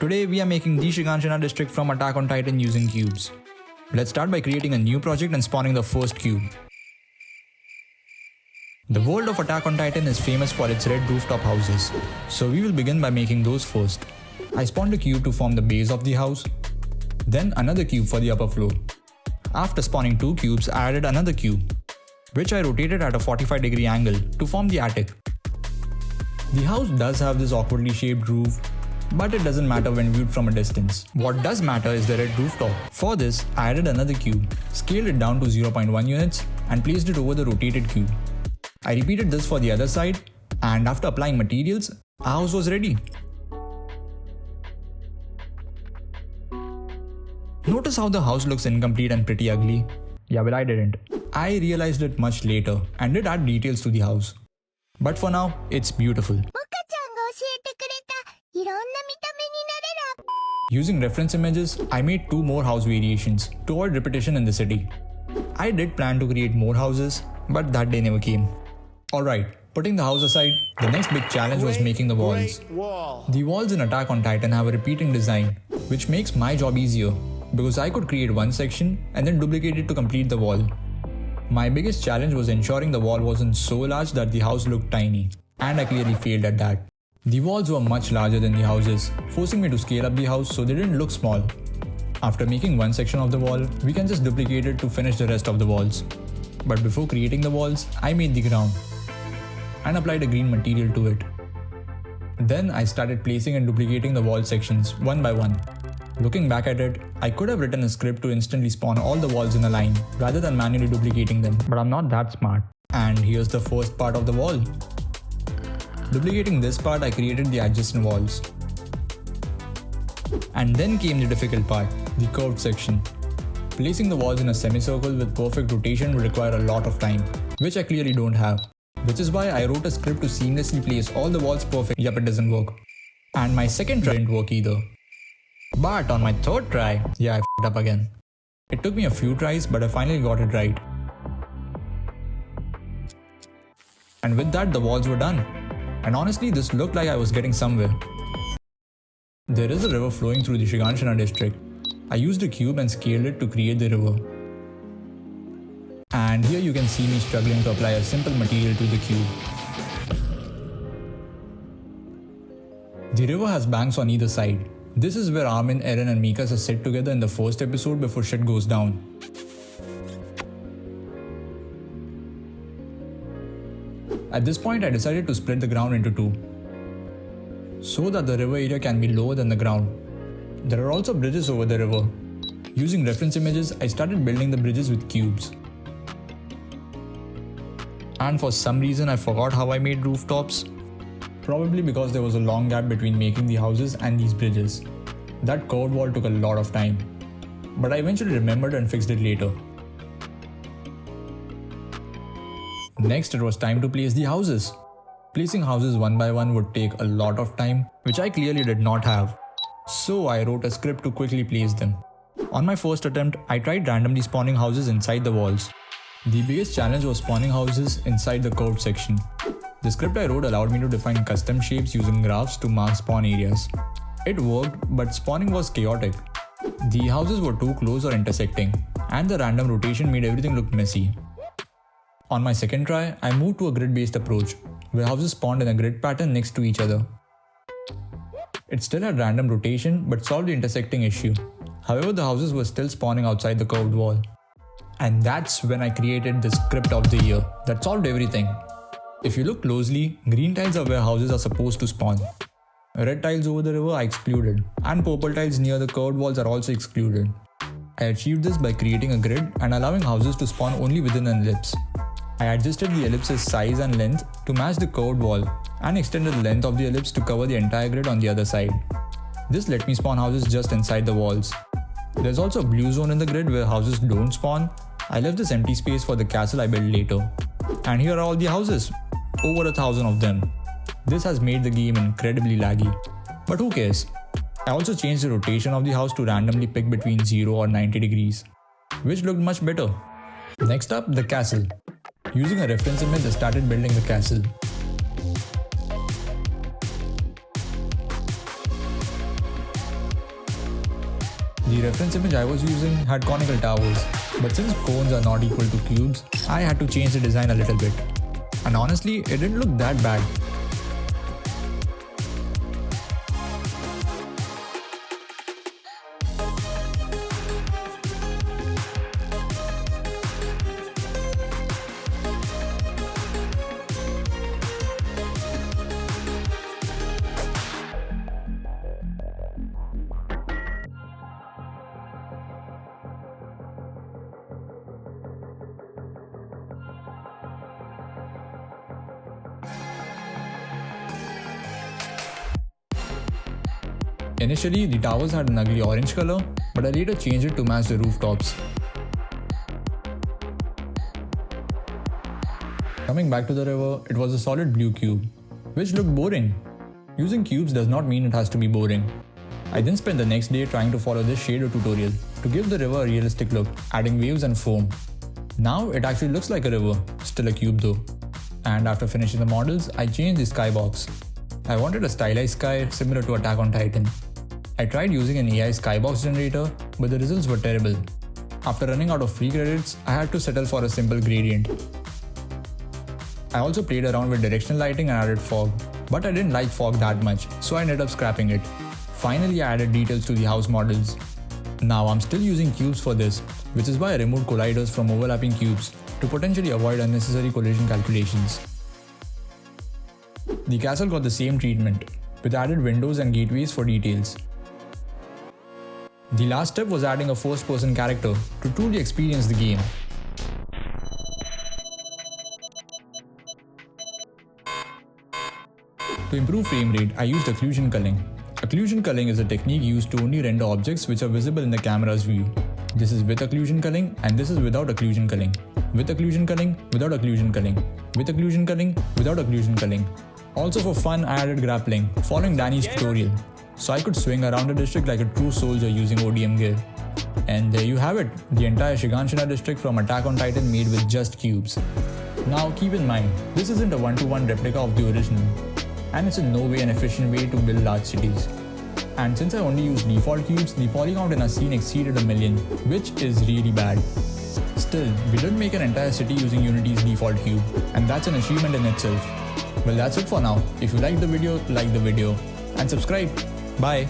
Today we are making the Shiganshina District from Attack on Titan using cubes. Let's start by creating a new project and spawning the first cube. The world of Attack on Titan is famous for its red rooftop houses, so we will begin by making those first. I spawned a cube to form the base of the house, then another cube for the upper floor. After spawning 2 cubes, I added another cube, which I rotated at a 45-degree angle to form the attic. The house does have this awkwardly shaped roof, but it doesn't matter when viewed from a distance. What does matter is the red rooftop. For this, I added another cube, scaled it down to 0.1 units and placed it over the rotated cube. I repeated this for the other side, and after applying materials, our house was ready. Notice how the house looks incomplete and pretty ugly? Yeah, well, I didn't. I realized it much later and did add details to the house. But for now, it's beautiful. Using reference images, I made 2 more house variations to avoid repetition in the city. I did plan to create more houses, but that day never came. Alright, putting the house aside, the next big challenge was making the walls. The walls in Attack on Titan have a repeating design, which makes my job easier because I could create one section and then duplicate it to complete the wall. My biggest challenge was ensuring the wall wasn't so large that the house looked tiny, and I clearly failed at that. The walls were much larger than the houses, forcing me to scale up the house so they didn't look small. After making one section of the wall, we can just duplicate it to finish the rest of the walls. But before creating the walls, I made the ground and applied a green material to it. Then I started placing and duplicating the wall sections one by one. Looking back at it, I could have written a script to instantly spawn all the walls in a line rather than manually duplicating them, but I'm not that smart. And here's the first part of the wall. Duplicating this part, I created the adjacent walls. And then came the difficult part, the curved section. Placing the walls in a semicircle with perfect rotation would require a lot of time, which I clearly don't have. Which is why I wrote a script to seamlessly place all the walls perfect. Yup, it doesn't work. And my second try didn't work either. But on my third try, yeah, I f***ed up again. It took me a few tries, but I finally got it right. And with that, the walls were done. And honestly, this looked like I was getting somewhere. There is a river flowing through the Shiganshina District. I used a cube and scaled it to create the river. And here you can see me struggling to apply a simple material to the cube. The river has banks on either side. This is where Armin, Eren and Mikasa sit together in the first episode before shit goes down. At this point, I decided to split the ground into 2, so that the river area can be lower than the ground. There are also bridges over the river. Using reference images, I started building the bridges with cubes. And for some reason, I forgot how I made rooftops. Probably because there was a long gap between making the houses and these bridges. That curved wall took a lot of time, but I eventually remembered and fixed it later. Next, it was time to place the houses. Placing houses one by one would take a lot of time, which I clearly did not have. So I wrote a script to quickly place them. On my first attempt, I tried randomly spawning houses inside the walls. The biggest challenge was spawning houses inside the curved section. The script I wrote allowed me to define custom shapes using graphs to mark spawn areas. It worked, but spawning was chaotic. The houses were too close or intersecting, and the random rotation made everything look messy. On my second try, I moved to a grid-based approach, where houses spawned in a grid pattern next to each other. It still had random rotation, but solved the intersecting issue. However, the houses were still spawning outside the curved wall. And that's when I created the script of the year that solved everything. If you look closely, green tiles are where houses are supposed to spawn. Red tiles over the river are excluded, and purple tiles near the curved walls are also excluded. I achieved this by creating a grid and allowing houses to spawn only within an ellipse. I adjusted the ellipse's size and length to match the curved wall and extended the length of the ellipse to cover the entire grid on the other side. This let me spawn houses just inside the walls. There's also a blue zone in the grid where houses don't spawn. I left this empty space for the castle I built later. And here are all the houses. Over 1,000 of them. This has made the game incredibly laggy. But who cares? I also changed the rotation of the house to randomly pick between 0 or 90 degrees, which looked much better. Next up, the castle. Using a reference image, I started building the castle. The reference image I was using had conical towers, but since cones are not equal to cubes, I had to change the design a little bit. And honestly, it didn't look that bad. Initially, the towers had an ugly orange color, but I later changed it to match the rooftops. Coming back to the river, it was a solid blue cube, which looked boring. Using cubes does not mean it has to be boring. I then spent the next day trying to follow this shader tutorial to give the river a realistic look, adding waves and foam. Now it actually looks like a river, still a cube though. And after finishing the models, I changed the skybox. I wanted a stylized sky similar to Attack on Titan. I tried using an AI Skybox generator, but the results were terrible. After running out of free credits, I had to settle for a simple gradient. I also played around with directional lighting and added fog, but I didn't like fog that much, so I ended up scrapping it. Finally, I added details to the house models. Now I'm still using cubes for this, which is why I removed colliders from overlapping cubes to potentially avoid unnecessary collision calculations. The castle got the same treatment, with added windows and gateways for details. The last step was adding a first-person character to truly experience the game. To improve frame rate, I used Occlusion Culling. Occlusion Culling is a technique used to only render objects which are visible in the camera's view. This is with Occlusion Culling and this is without Occlusion Culling. With Occlusion Culling, without Occlusion Culling. With Occlusion Culling, without Occlusion Culling. Also for fun, I added Grappling, following Danny's tutorial, so I could swing around the district like a true soldier using ODM gear. And there you have it, the entire Shiganshina District from Attack on Titan made with just cubes. Now keep in mind, this isn't a one-to-one replica of the original, and it's in no way an efficient way to build large cities. And since I only used default cubes, the poly count in our scene exceeded 1 million, which is really bad. Still, we did make an entire city using Unity's default cube, and that's an achievement in itself. Well, that's it for now. If you liked the video, like the video and subscribe. Bye.